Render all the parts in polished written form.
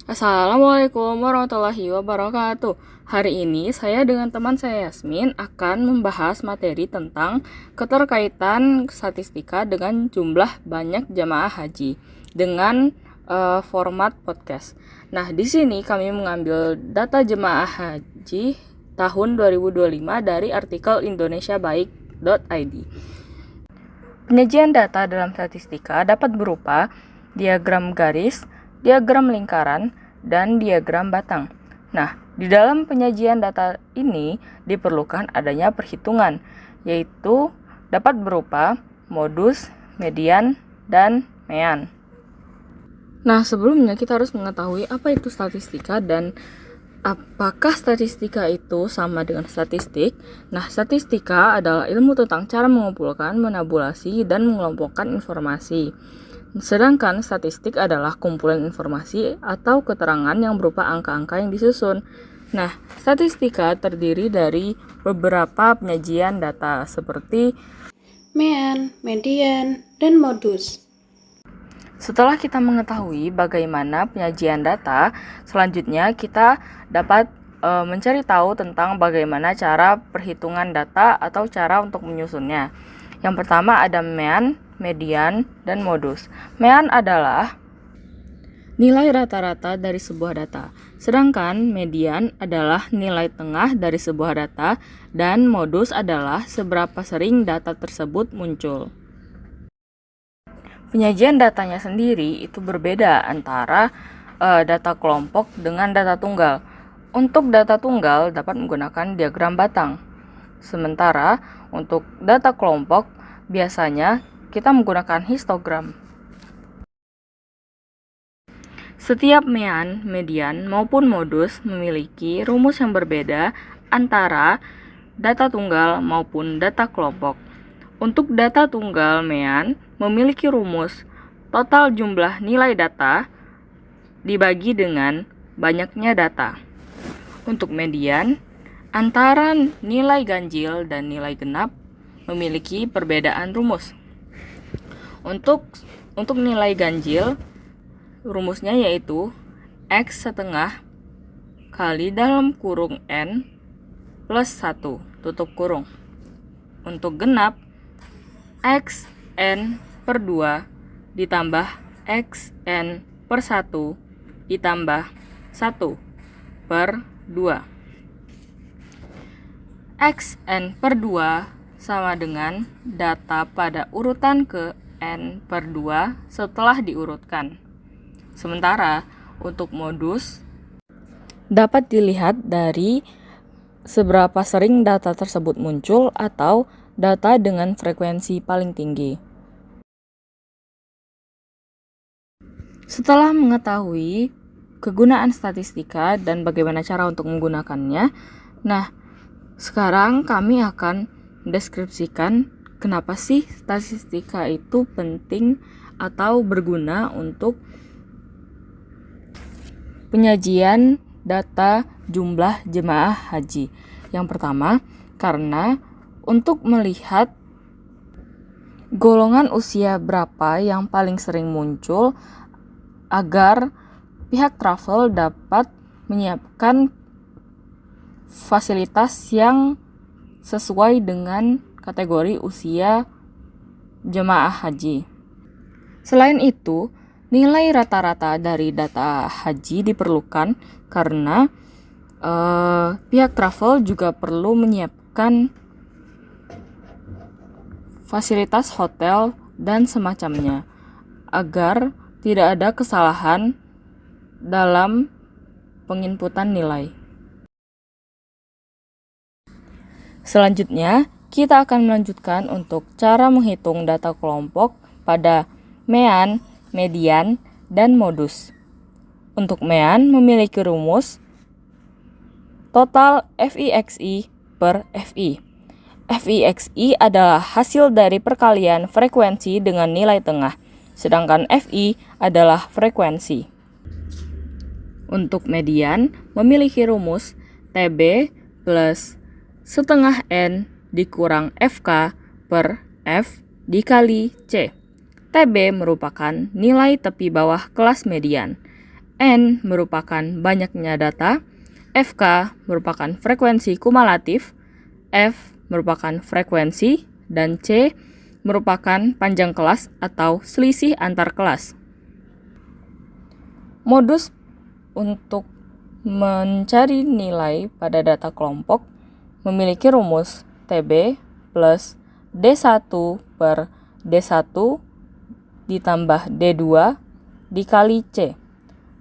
Assalamualaikum warahmatullahi wabarakatuh. Hari ini saya dengan teman saya Yasmin akan membahas materi tentang keterkaitan statistika dengan jumlah banyak jamaah haji dengan format podcast. Nah, di sini kami mengambil data jemaah haji tahun 2025 dari artikel indonesiabaik.id. Penyajian data dalam statistika dapat berupa diagram garis, diagram lingkaran, dan diagram batang. Nah, di dalam penyajian data ini diperlukan adanya perhitungan, yaitu dapat berupa modus, median, dan mean. Nah, sebelumnya kita harus mengetahui apa itu statistika dan apakah statistika itu sama dengan statistik? Nah, statistika adalah ilmu tentang cara mengumpulkan, menabulasi, dan mengelompokkan informasi. Sedangkan statistik adalah kumpulan informasi atau keterangan yang berupa angka-angka yang disusun. Nah, statistika terdiri dari beberapa penyajian data seperti mean, median, dan modus. Setelah kita mengetahui bagaimana penyajian data, selanjutnya kita dapat mencari tahu tentang bagaimana cara perhitungan data atau cara untuk menyusunnya. Yang pertama ada mean, median, dan modus. Mean adalah nilai rata-rata dari sebuah data, sedangkan median adalah nilai tengah dari sebuah data, dan modus adalah seberapa sering data tersebut muncul. Penyajian datanya sendiri itu berbeda antara data kelompok dengan data tunggal. Untuk data tunggal dapat menggunakan diagram batang. Sementara untuk data kelompok biasanya kita menggunakan histogram. Setiap mean, median, maupun modus memiliki rumus yang berbeda antara data tunggal maupun data kelompok. Untuk data tunggal mean memiliki rumus total jumlah nilai data dibagi dengan banyaknya data. Untuk median, antara nilai ganjil dan nilai genap memiliki perbedaan rumus. Untuk nilai ganjil, rumusnya yaitu X setengah kali dalam kurung N plus 1 tutup kurung. Untuk genap, X N per 2 ditambah X N per 1 ditambah 1 per 2. X N per 2 sama dengan data pada urutan ke N per 2 setelah diurutkan. Sementara untuk modus dapat dilihat dari seberapa sering data tersebut muncul atau data dengan frekuensi paling tinggi. Setelah mengetahui kegunaan statistika dan bagaimana cara untuk menggunakannya, nah, sekarang kami akan mendeskripsikan kenapa sih statistika itu penting atau berguna untuk penyajian data jumlah jemaah haji. Yang pertama, karena untuk melihat golongan usia berapa yang paling sering muncul agar pihak travel dapat menyiapkan fasilitas yang sesuai dengan kategori usia jemaah haji. Selain itu, nilai rata-rata dari data haji diperlukan karena pihak travel juga perlu menyiapkan fasilitas hotel dan semacamnya agar tidak ada kesalahan dalam penginputan nilai. Selanjutnya, kita akan melanjutkan untuk cara menghitung data kelompok pada mean, median, dan modus. Untuk mean memiliki rumus total FIXI per FI. FIXI adalah hasil dari perkalian frekuensi dengan nilai tengah, sedangkan FI adalah frekuensi. Untuk median memiliki rumus TB plus setengah N dikurang FK per F dikali C. TB merupakan nilai tepi bawah kelas median. N merupakan banyaknya data, FK merupakan frekuensi kumulatif, F merupakan frekuensi, dan C merupakan panjang kelas atau selisih antar kelas. Modus untuk mencari nilai pada data kelompok memiliki rumus TB plus D1 per D1 ditambah D2 dikali C.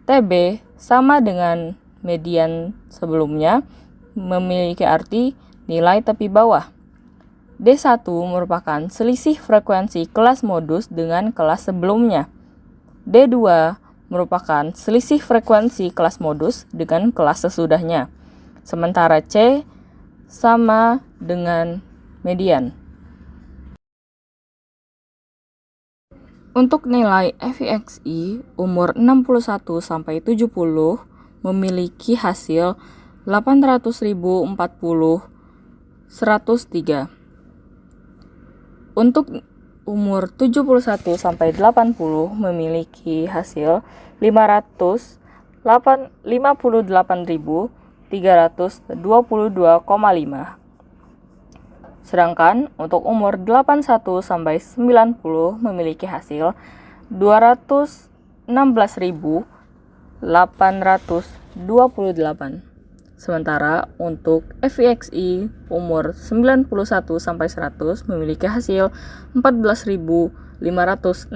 TB sama dengan median sebelumnya, memiliki arti nilai tepi bawah. D1 merupakan selisih frekuensi kelas modus dengan kelas sebelumnya. D2 merupakan selisih frekuensi kelas modus dengan kelas sesudahnya. Sementara C sama dengan median. Untuk nilai FIXI umur 61 sampai 70 memiliki hasil 800.040 103. Untuk umur 71 sampai 80 memiliki hasil 558.322,5. Sedangkan untuk umur 81 sampai 90 memiliki hasil 216.828. Sementara untuk FIXI umur 91 sampai 100 memiliki hasil 14.516.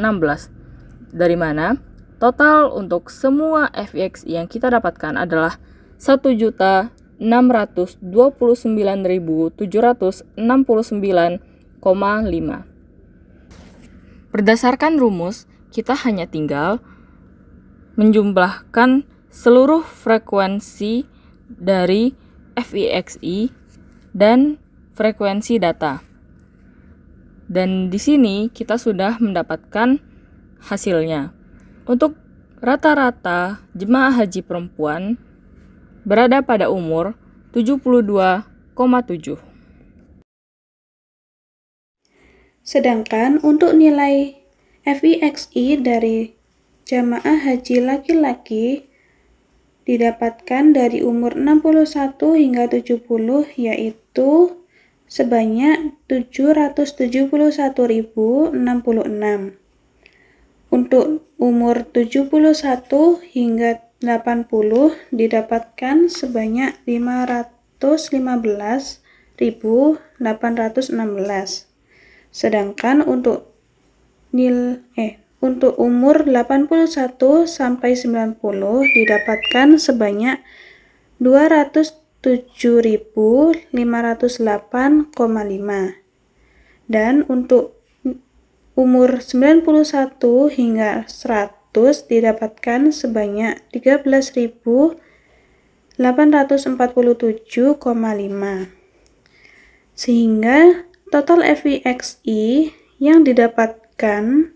Dari mana total untuk semua FIXI yang kita dapatkan adalah 1.629.769,5. Berdasarkan rumus, kita hanya tinggal menjumlahkan seluruh frekuensi dari FIXI dan frekuensi data. Dan di sini kita sudah mendapatkan hasilnya. Untuk rata-rata jemaah haji perempuan berada pada umur 72,7. Sedangkan untuk nilai FIXI dari jamaah haji laki-laki didapatkan dari umur 61 hingga 70 yaitu sebanyak 771.066. Untuk umur 71 hingga 80 didapatkan sebanyak 515.816. Sedangkan untuk umur 81 sampai 90 didapatkan sebanyak 207.508,5. Dan untuk umur 91 hingga 100 didapatkan sebanyak 13.847,5. Sehingga total FIXI yang didapatkan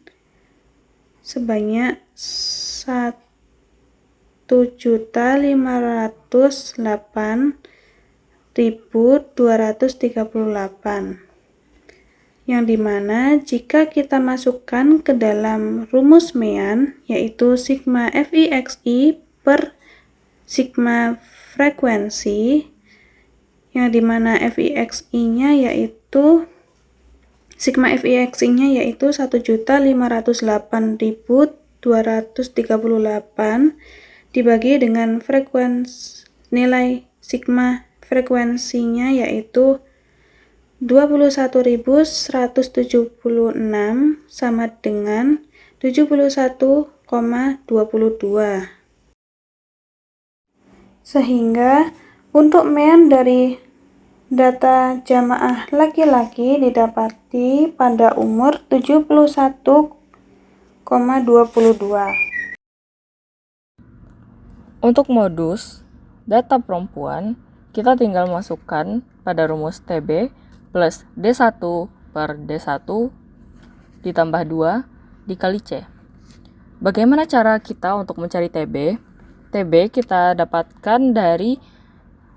sebanyak 1.508.238, yang dimana jika kita masukkan ke dalam rumus Mean, yaitu sigma FIXI per sigma frekuensi, yang dimana FIXI-nya yaitu sigma FIXI-nya yaitu 1.508.238 dibagi dengan nilai sigma frekuensinya yaitu 21.176 sama dengan 71,22. Sehingga untuk mean dari data jamaah laki-laki didapati pada umur 71,22. Untuk modus data perempuan, kita tinggal masukkan pada rumus TB plus D1 per D1 ditambah 2 dikali C. Bagaimana cara kita untuk mencari TB? TB kita dapatkan dari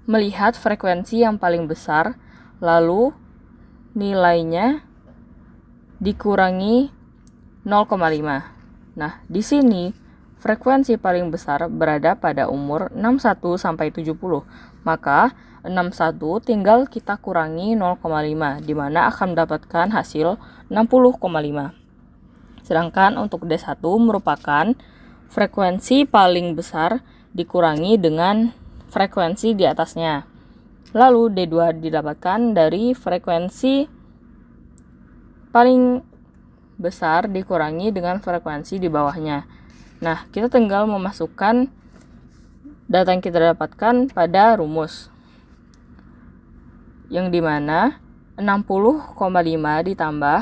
melihat frekuensi yang paling besar, lalu nilainya dikurangi 0,5. Nah, di sini frekuensi paling besar berada pada umur 61-70. Maka 61 tinggal kita kurangi 0,5, di mana akan mendapatkan hasil 60,5. Sedangkan untuk D1 merupakan frekuensi paling besar dikurangi dengan frekuensi di atasnya. Lalu D2 didapatkan dari frekuensi paling besar dikurangi dengan frekuensi di bawahnya. Nah, kita tinggal memasukkan data yang kita dapatkan pada rumus, yang dimana 60,5 ditambah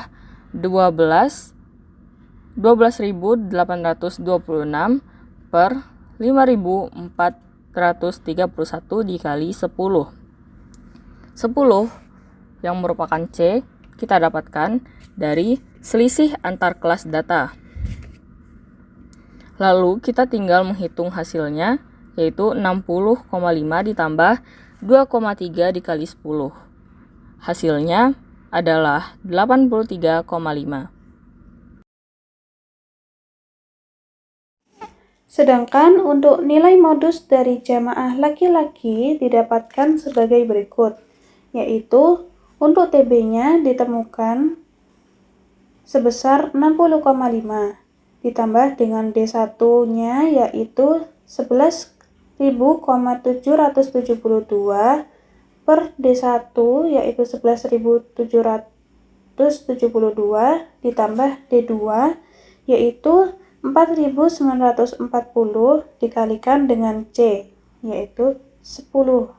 12.826 per 5.431 dikali 10. 10 yang merupakan C kita dapatkan dari selisih antar kelas data. Lalu kita tinggal menghitung hasilnya, yaitu 60,5 ditambah 2,3 dikali 10. Hasilnya adalah 83,5. Sedangkan untuk nilai modus dari jamaah laki-laki didapatkan sebagai berikut, yaitu untuk TB-nya ditemukan sebesar 60,5 ditambah dengan D1-nya yaitu 11.772 per D1 yaitu 11.772 ditambah D2 yaitu 4.940 dikalikan dengan C yaitu 10.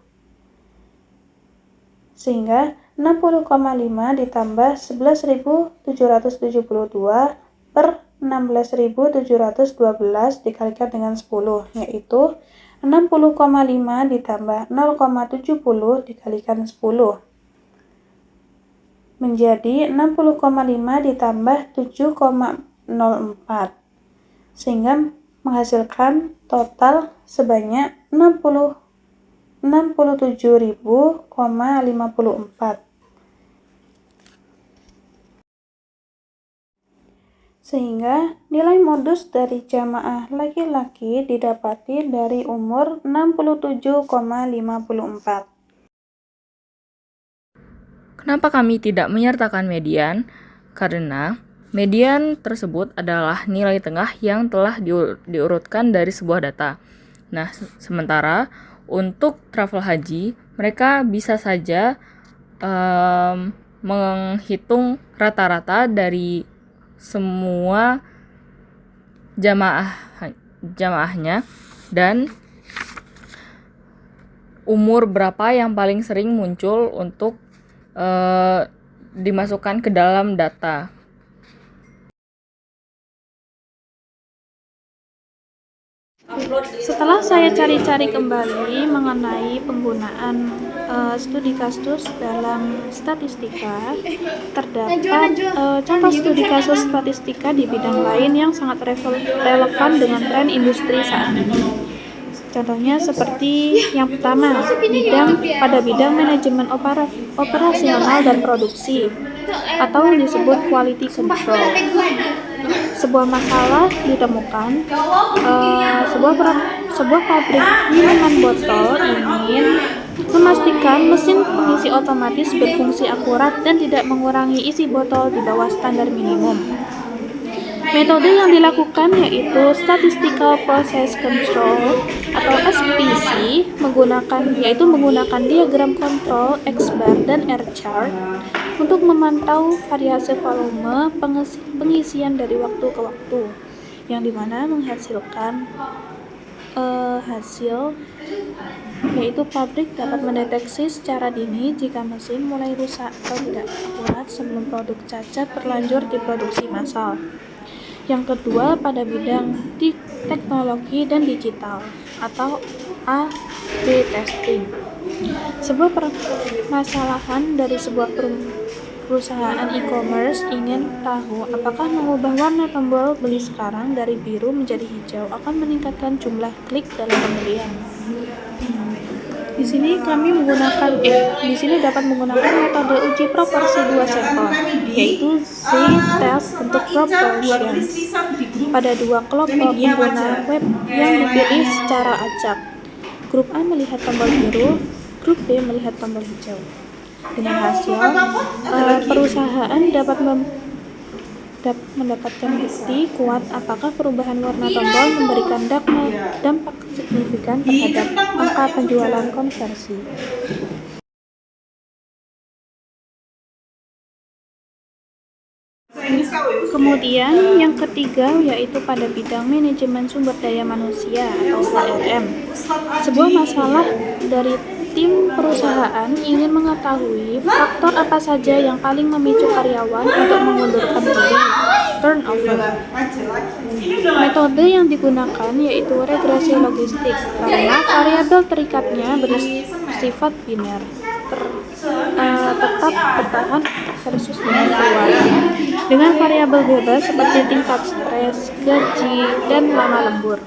Sehingga 60,5 ditambah 11.772 per 16.712 dikalikan dengan 10 yaitu 60,5 ditambah 0,70 dikalikan 10 menjadi 60,5 ditambah 7,04 sehingga menghasilkan total sebanyak 67.054. Sehingga nilai modus dari jamaah laki-laki didapati dari umur 67,54. Kenapa kami tidak menyertakan median? Karena median tersebut adalah nilai tengah yang telah diurutkan dari sebuah data. Nah, sementara untuk travel haji, mereka bisa saja menghitung rata-rata dari semua jamaahnya dan umur berapa yang paling sering muncul untuk dimasukkan ke dalam data. Setelah saya cari-cari kembali mengenai penggunaan studi kasus dalam statistika, terdapat contoh studi kasus statistika di bidang lain yang sangat relevan dengan tren industri saat ini. Contohnya seperti yang pertama, pada bidang manajemen operasional dan produksi atau yang disebut quality control. Sebuah masalah ditemukan, sebuah pabrik minuman botol ingin memastikan mesin pengisi otomatis berfungsi akurat dan tidak mengurangi isi botol di bawah standar minimum. Metode yang dilakukan yaitu Statistical Process Control atau SPC, menggunakan diagram kontrol X-bar dan R-chart untuk memantau variasi volume pengisian dari waktu ke waktu, yang dimana menghasilkan hasil yaitu pabrik dapat mendeteksi secara dini jika mesin mulai rusak atau tidak akurat sebelum produk cacat terlanjur diproduksi massal. Yang kedua, pada bidang teknologi dan digital atau A/B testing. Sebuah permasalahan dari sebuah perusahaan e-commerce ingin tahu apakah mengubah warna tombol beli sekarang dari biru menjadi hijau akan meningkatkan jumlah klik dalam pembelian. Di sini dapat menggunakan metode uji proporsi dua sampel, yaitu z-test untuk proportions pada dua kelompok pengguna web yang dipilih secara acak. Grup A melihat tombol biru, grup B melihat tombol hijau. Dengan hasil, perusahaan dapat mendapatkan bukti kuat apakah perubahan warna tombol memberikan dampak signifikan terhadap angka penjualan konversi. Kemudian yang ketiga yaitu pada bidang manajemen sumber daya manusia atau HRM. Sebuah masalah dari tim perusahaan ingin mengetahui faktor apa saja yang paling memicu karyawan untuk mengundurkan diri, turnover. Metode yang digunakan yaitu regresi logistik karena variabel terikatnya bersifat biner, tetap bertahan versus dengan keluar. Dengan variabel bebas seperti tingkat stres, gaji, dan lama lembur.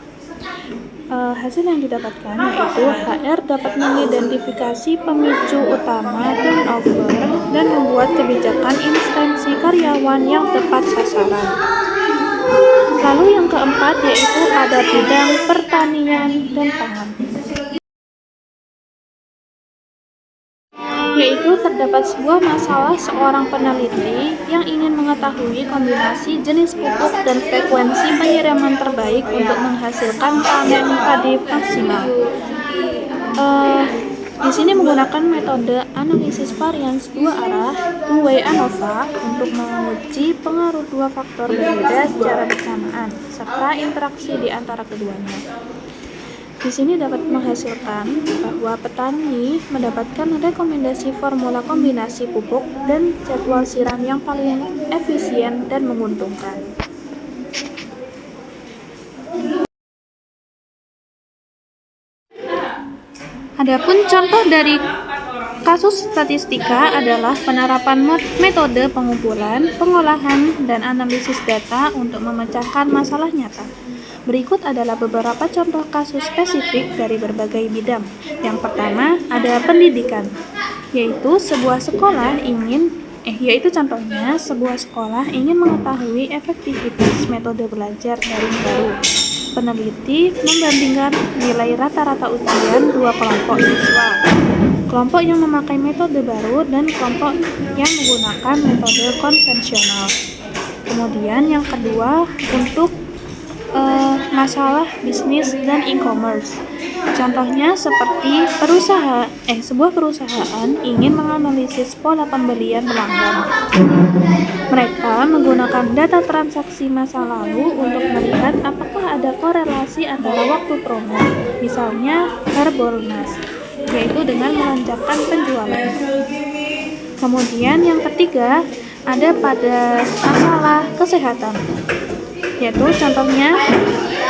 Hasil yang didapatkan yaitu HR dapat mengidentifikasi pemicu utama turnover dan membuat kebijakan instansi karyawan yang tepat sasaran. Lalu yang keempat yaitu pada bidang pertanian dan pangan, yaitu terdapat sebuah masalah seorang peneliti yang ingin mengetahui kombinasi jenis pupuk dan frekuensi penyiraman terbaik untuk menghasilkan panen padi maksimal. Di sini menggunakan metode analisis varians dua arah two-way ANOVA untuk menguji pengaruh dua faktor berbeda secara bersamaan serta interaksi di antara keduanya. Di sini dapat menghasilkan bahwa petani mendapatkan rekomendasi formula kombinasi pupuk dan jadwal siram yang paling efisien dan menguntungkan. Adapun contoh dari kasus statistika adalah penerapan metode pengumpulan, pengolahan, dan analisis data untuk memecahkan masalah nyata. Berikut adalah beberapa contoh kasus spesifik dari berbagai bidang. Yang pertama, ada pendidikan, yaitu sebuah sekolah ingin mengetahui efektivitas metode belajar daring baru. Peneliti membandingkan nilai rata-rata ujian dua kelompok siswa, kelompok yang memakai metode baru dan kelompok yang menggunakan metode konvensional. Kemudian yang kedua untuk masalah bisnis dan e-commerce. Contohnya seperti sebuah perusahaan ingin menganalisis pola pembelian pelanggan. Mereka menggunakan data transaksi masa lalu untuk melihat apakah ada korelasi antara waktu promo, misalnya Harbolnas, yaitu dengan melancarkan penjualan. Kemudian yang ketiga ada pada masalah kesehatan, yaitu contohnya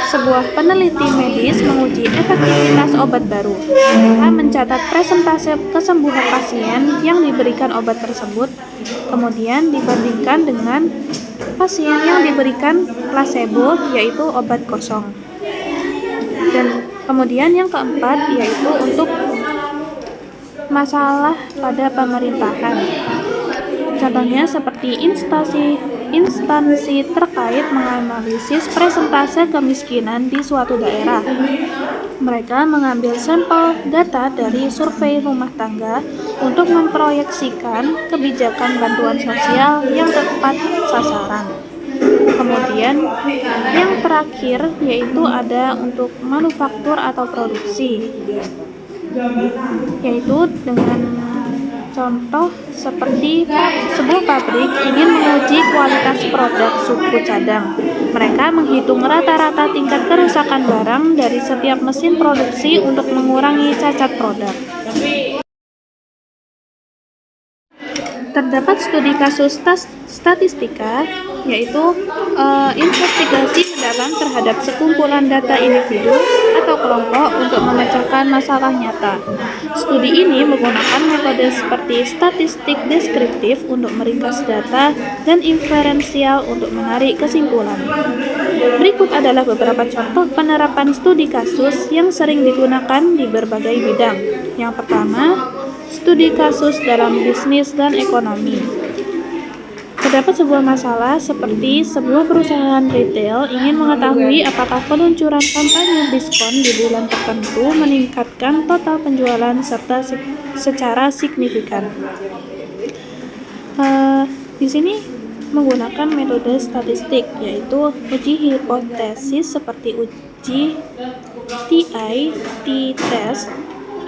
sebuah peneliti medis menguji efektivitas obat baru. Mereka mencatat persentase kesembuhan pasien yang diberikan obat tersebut, kemudian dibandingkan dengan pasien yang diberikan placebo, yaitu obat kosong. Dan kemudian yang keempat yaitu untuk masalah pada pemerintahan. Contohnya seperti instansi terkait menganalisis persentase kemiskinan di suatu daerah. Mereka mengambil sampel data dari survei rumah tangga untuk memproyeksikan kebijakan bantuan sosial yang tepat sasaran. Kemudian yang terakhir yaitu ada untuk manufaktur atau produksi, yaitu dengan contoh seperti sebuah pabrik ingin menguji kualitas produk suku cadang. Mereka menghitung rata-rata tingkat kerusakan barang dari setiap mesin produksi untuk mengurangi cacat produk. Terdapat studi kasus statistika, yaitu investigasi mendalam terhadap sekumpulan data individu atau kelompok untuk memecahkan masalah nyata. Studi ini menggunakan metode seperti statistik deskriptif untuk meringkas data dan inferensial untuk menarik kesimpulan. Berikut adalah beberapa contoh penerapan studi kasus yang sering digunakan di berbagai bidang. Yang pertama, studi kasus dalam bisnis dan ekonomi. Terdapat sebuah masalah seperti sebuah perusahaan retail ingin mengetahui apakah peluncuran kampanye diskon di bulan tertentu meningkatkan total penjualan serta secara signifikan. Di sini menggunakan metode statistik, yaitu uji hipotesis seperti uji TI, t-test,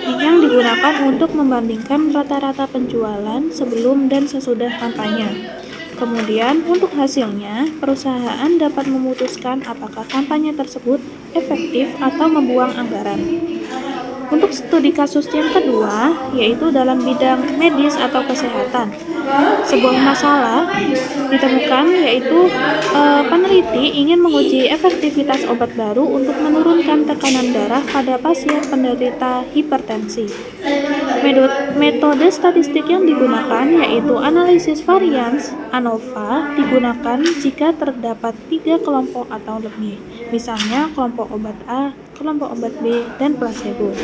yang digunakan untuk membandingkan rata-rata penjualan sebelum dan sesudah kampanye. Kemudian, untuk hasilnya, perusahaan dapat memutuskan apakah kampanye tersebut efektif atau membuang anggaran. Untuk studi kasus yang kedua, yaitu dalam bidang medis atau kesehatan. Sebuah masalah ditemukan, yaitu peneliti ingin menguji efektivitas obat baru untuk menurunkan tekanan darah pada pasien penderita hipertensi. Metode statistik yang digunakan yaitu analisis varians ANOVA digunakan jika terdapat 3 kelompok atau lebih, misalnya kelompok obat A, kelompok obat B, dan placebo,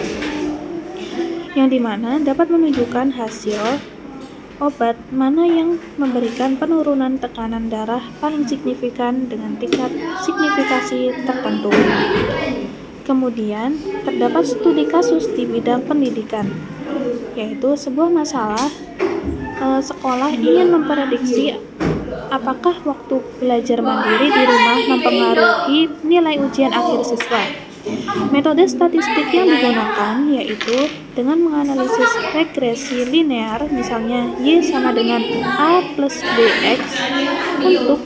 yang dimana dapat menunjukkan hasil obat mana yang memberikan penurunan tekanan darah paling signifikan dengan tingkat signifikasi tertentu. Kemudian, terdapat studi kasus di bidang pendidikan, yaitu sebuah masalah sekolah ingin memprediksi apakah waktu belajar mandiri di rumah mempengaruhi nilai ujian akhir siswa. Metode statistik yang digunakan yaitu dengan menganalisis regresi linear, misalnya Y sama dengan A plus BX, untuk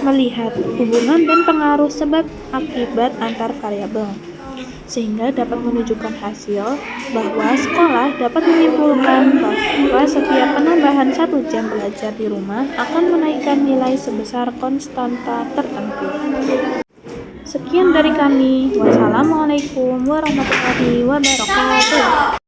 melihat hubungan dan pengaruh sebab akibat antar variabel, sehingga dapat menunjukkan hasil bahwa sekolah dapat menyimpulkan bahwa setiap penambahan 1 jam belajar di rumah akan menaikkan nilai sebesar konstanta tertentu. Sekian dari kami. Wassalamualaikum warahmatullahi wabarakatuh.